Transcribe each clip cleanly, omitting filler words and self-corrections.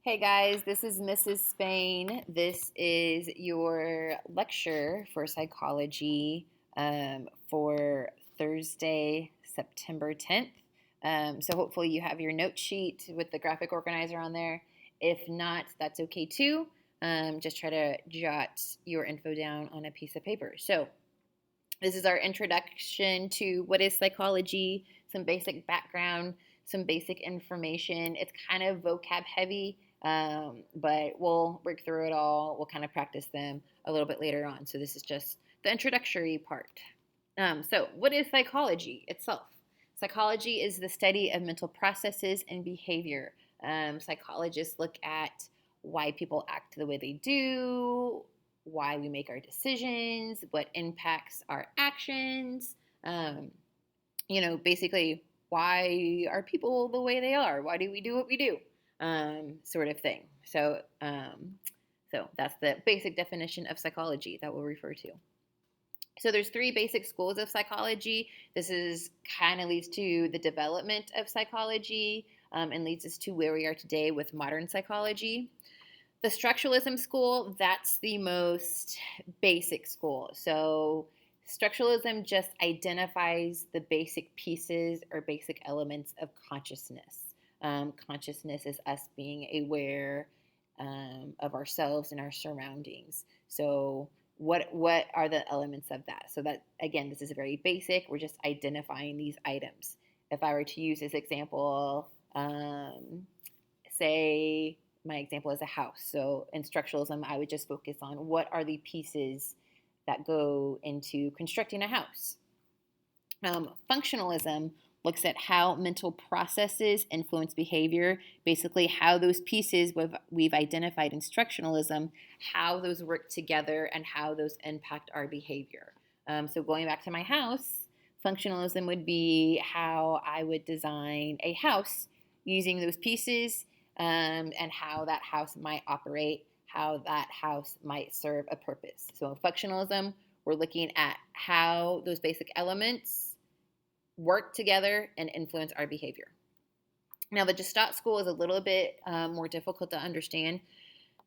Hey guys, this is Mrs. Spain. This is your lecture for psychology for Thursday, September 10th. So hopefully you have your note sheet with the graphic organizer on there. If not, that's okay too. Just try to jot your info down on a piece of paper. So this is our introduction to what is psychology, some basic background, some basic information. It's kind of vocab heavy, but we'll work through it all. We'll kind of practice them a little bit later on. So this is just the introductory part. So what is psychology itself? Psychology is the study of mental processes and behavior. Psychologists look at why people act the way they do, why we make our decisions, what impacts our actions, basically, why are people the way they are? Why do we do what we do? Sort of thing. So that's the basic definition of psychology that we'll refer to. So there's three basic schools of psychology. This is kind of leads to the development of psychology and leads us to where we are today with modern psychology. The structuralism school, that's the most basic school. So structuralism just identifies the basic pieces or basic elements of consciousness. Consciousness is us being aware of ourselves and our surroundings. So what are the elements of that? So that, again, this is very basic. We're just identifying these items. If I were to use this example, say my example is a house. So in structuralism, I would just focus on what are the pieces that go into constructing a house. Functionalism looks at how mental processes influence behavior, basically how those pieces we've identified in structuralism, how those work together and how those impact our behavior. So going back to my house, functionalism would be how I would design a house using those pieces and how that house might operate, how that house might serve a purpose. So in functionalism, we're looking at how those basic elements work together and influence our behavior. Now, the Gestalt school is a little bit more difficult to understand.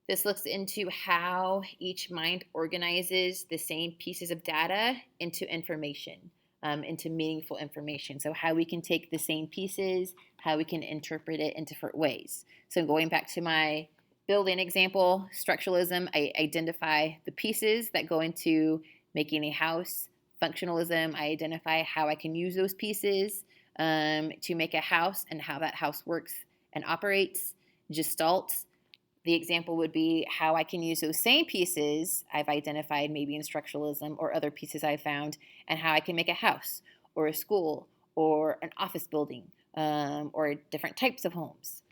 This looks into how each mind organizes the same pieces of data into information, into meaningful information. So how we can take the same pieces, how we can interpret it in different ways. So going back to my building example, structuralism, I identify the pieces that go into making a house. Functionalism, I identify how I can use those pieces to make a house and how that house works and operates. Gestalt, the example would be how I can use those same pieces I've identified maybe in structuralism or other pieces I found and how I can make a house or a school or an office building or different types of homes.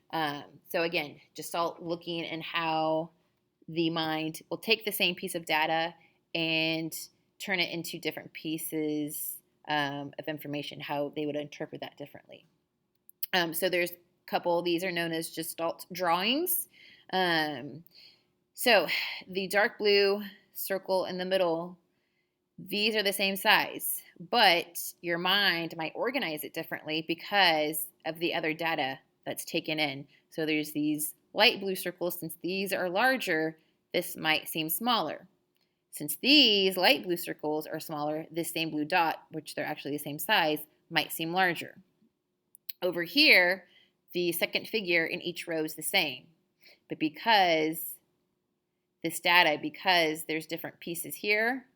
So again, Gestalt looking in how the mind will take the same piece of data and turn it into different pieces of information, how they would interpret that differently. So there's a couple, these are known as Gestalt drawings. So the dark blue circle in the middle, these are the same size, but your mind might organize it differently because of the other data that's taken in. So there's these light blue circles. Since these are larger, this might seem smaller. Since these light blue circles are smaller, this same blue dot, which they're actually the same size, might seem larger. Over here, the second figure in each row is the same. But because this data, because there's different pieces here,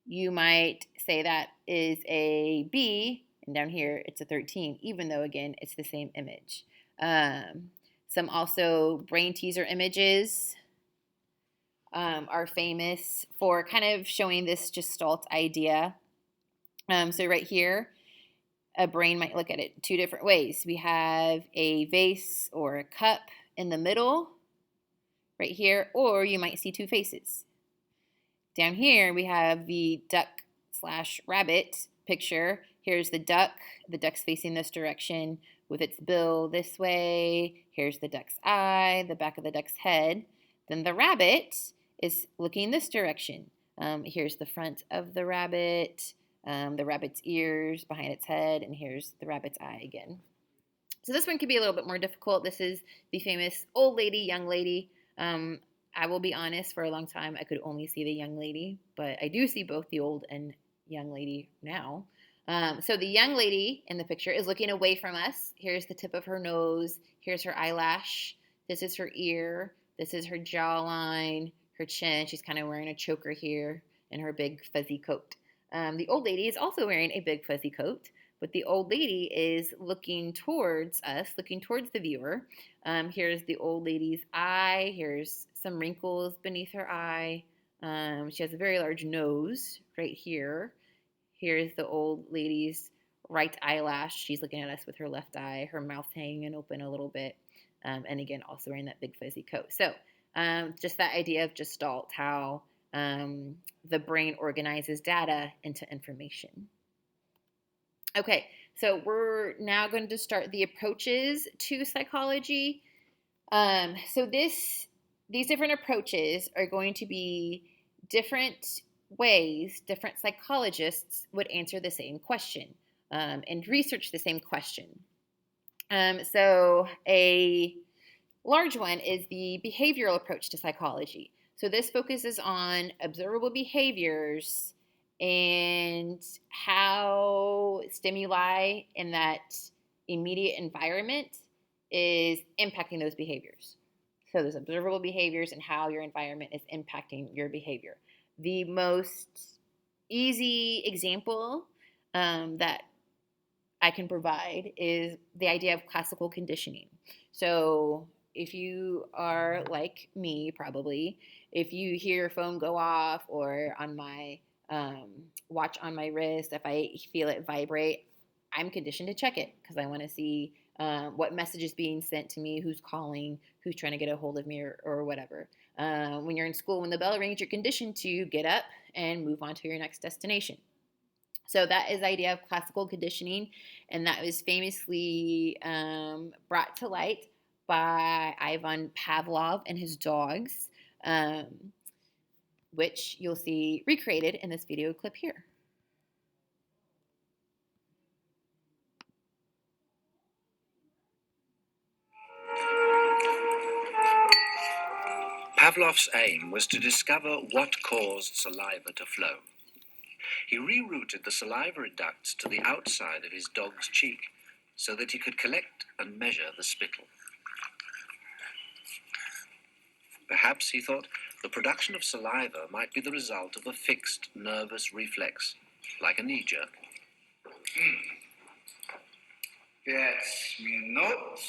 you might say that is a B, and down here it's a 13, even though, again, it's the same image. Some also brain teaser images are famous for kind of showing this Gestalt idea. So right here, a brain might look at it two different ways. We have a vase or a cup in the middle right here, or you might see two faces. Down here, we have the duck/rabbit picture. Here's the duck. The duck's facing this direction with its bill this way. Here's the duck's eye, the back of the duck's head. Then the rabbit is looking this direction. Here's the front of the rabbit's ears behind its head, and here's the rabbit's eye again. So this one could be a little bit more difficult. This is the famous old lady, young lady. I will be honest, for a long time, I could only see the young lady, but I do see both the old and young lady now. So the young lady in the picture is looking away from us. Here's the tip of her nose. Here's her eyelash. This is her ear. This is her jawline, her chin. She's kind of wearing a choker here and her big fuzzy coat. The old lady is also wearing a big fuzzy coat, but the old lady is looking towards us, looking towards the viewer. Here's the old lady's eye. Here's some wrinkles beneath her eye. She has a very large nose right here. Here's the old lady's right eyelash. She's looking at us with her left eye. Her mouth hanging open a little bit. And again, also wearing that big fuzzy coat. So just that idea of gestalt, how the brain organizes data into information. Okay, so we're now going to start the approaches to psychology. So these different approaches are going to be different ways different psychologists would answer the same question and research the same question. So a large one is the behavioral approach to psychology. So this focuses on observable behaviors and how stimuli in that immediate environment is impacting those behaviors. So there's observable behaviors and how your environment is impacting your behavior. The most easy example that I can provide is the idea of classical conditioning. So if you are like me, probably, if you hear your phone go off or on my watch on my wrist, if I feel it vibrate, I'm conditioned to check it because I want to see what message is being sent to me, who's calling, who's trying to get a hold of me, or whatever. When you're in school, when the bell rings, you're conditioned to get up and move on to your next destination. So that is the idea of classical conditioning, and that was famously brought to light by Ivan Pavlov and his dogs, which you'll see recreated in this video clip here. Pavlov's aim was to discover what caused saliva to flow. He rerouted the salivary ducts to the outside of his dog's cheek so that he could collect and measure the spittle. Perhaps, he thought, the production of saliva might be the result of a fixed nervous reflex, like a knee jerk. 5 минут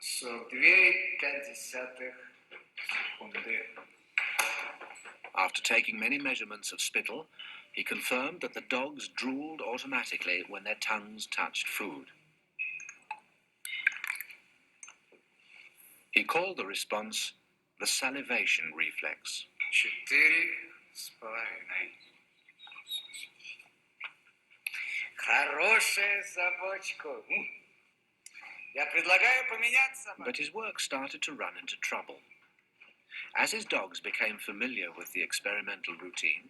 42,5 секунды. After taking many measurements of spittle, he confirmed that the dogs drooled automatically when their tongues touched food. He called the response the salivation reflex. 4,5. Хорошая собачка. Я предлагаю поменяться. But his work started to run into trouble. As his dogs became familiar with the experimental routine,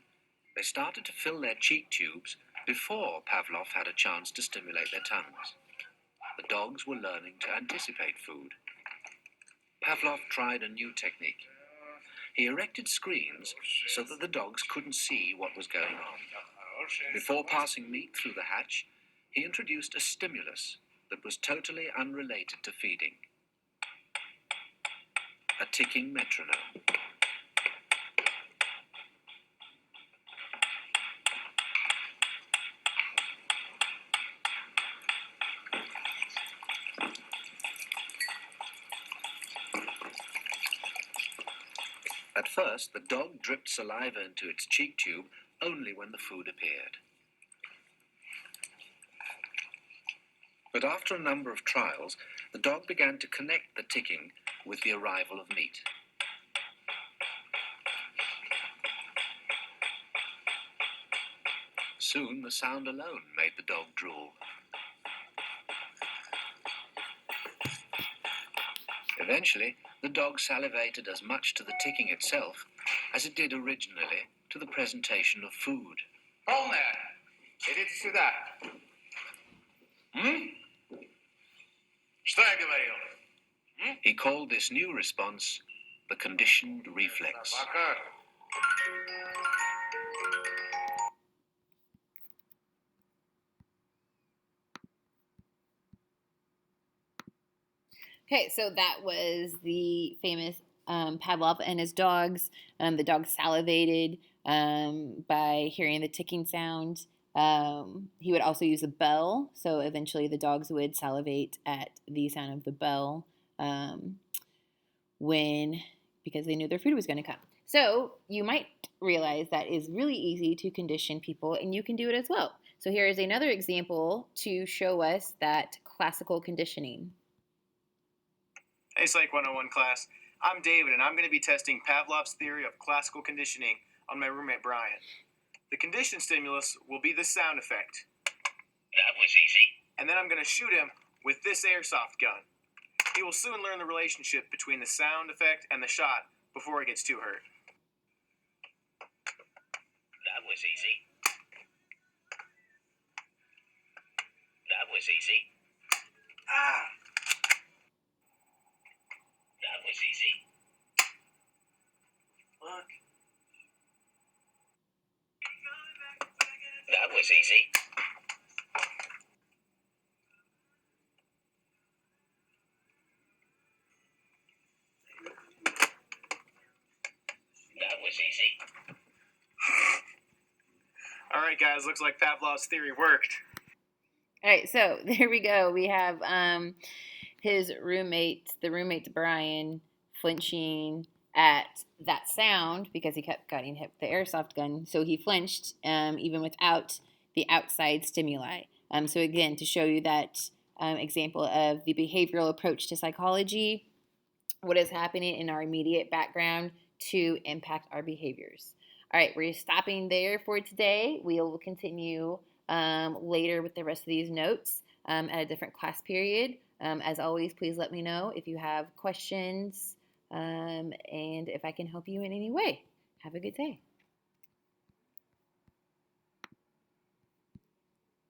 they started to fill their cheek tubes before Pavlov had a chance to stimulate their tongues. The dogs were learning to anticipate food. Pavlov tried a new technique. He erected screens so that the dogs couldn't see what was going on. Before passing meat through the hatch, he introduced a stimulus that was totally unrelated to feeding. A ticking metronome. At first, the dog dripped saliva into its cheek tube only when the food appeared. But after a number of trials, the dog began to connect the ticking with the arrival of meat. Soon, the sound alone made the dog drool. Eventually, the dog salivated as much to the ticking itself as it did originally to the presentation of food. Полная. Идите сюда. Что He called this new response the conditioned reflex. Собака. Okay, so that was the famous Pavlov and his dogs. The dog salivated by hearing the ticking sound. He would also use a bell, so eventually the dogs would salivate at the sound of the bell when because they knew their food was going to come. So you might realize that is really easy to condition people, and you can do it as well. So here is another example to show us that classical conditioning. Hey, Psych 101 class. I'm David, and I'm going to be testing Pavlov's theory of classical conditioning on my roommate Brian. The conditioned stimulus will be the sound effect. That was easy. And then I'm going to shoot him with this airsoft gun. He will soon learn the relationship between the sound effect and the shot before he gets too hurt. That was easy. That was easy. Ah! That was easy. Fuck. That was easy. That was easy. All right, guys, looks like Pavlov's theory worked. All right, so there we go. We have his roommate, the roommate Brian, flinching at that sound because he kept getting hit with the airsoft gun. So he flinched even without the outside stimuli. So again, to show you that example of the behavioral approach to psychology, what is happening in our immediate background to impact our behaviors. All right, we're stopping there for today. We will continue later with the rest of these notes at a different class period. As always, please let me know if you have questions and if I can help you in any way. Have a good day.